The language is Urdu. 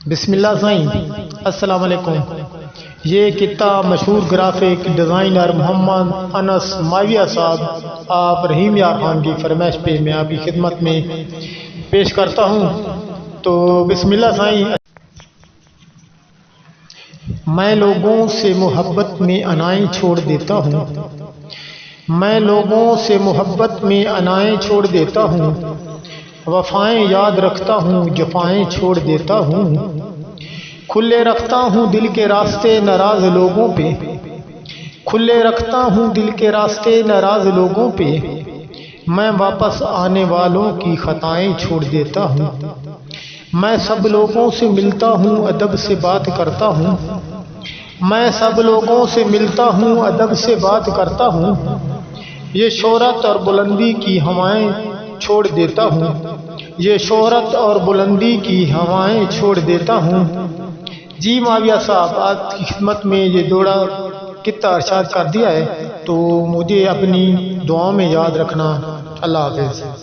بسم اللہ سائیں، السلام علیکم۔ یہ کتاب مشہور گرافک ڈیزائنر محمد انس ماویہ صاحب آپ رحیم یار خان کی فرمائش پہ میں آپ کی خدمت میں پیش کرتا ہوں۔ تو بسم اللہ سائیں۔ میں لوگوں سے محبت میں انائیں چھوڑ دیتا ہوں، میں لوگوں سے محبت میں انائیں چھوڑ دیتا ہوں، وفائیں یاد رکھتا ہوں، جفائیں چھوڑ دیتا ہوں، کھلے رکھتا ہوں دل کے راستے ناراض لوگوں پہ، کھلے رکھتا ہوں دل کے راستے ناراض لوگوں پہ، میں واپس آنے والوں کی خطائیں چھوڑ دیتا ہوں، میں سب لوگوں سے ملتا ہوں ادب سے بات کرتا ہوں، میں سب لوگوں سے ملتا ہوں ادب سے بات کرتا ہوں، یہ شہرت اور بلندی کی ہوائیں چھوڑ دیتا ہوں، یہ شہرت اور بلندی کی ہوائیں چھوڑ دیتا ہوں۔ جی ماویہ صاحب، آپ کی خدمت میں یہ دوڑا قطعہ ارشاد کر دیا ہے، تو مجھے اپنی دعاؤں میں یاد رکھنا۔ اللہ حافظ۔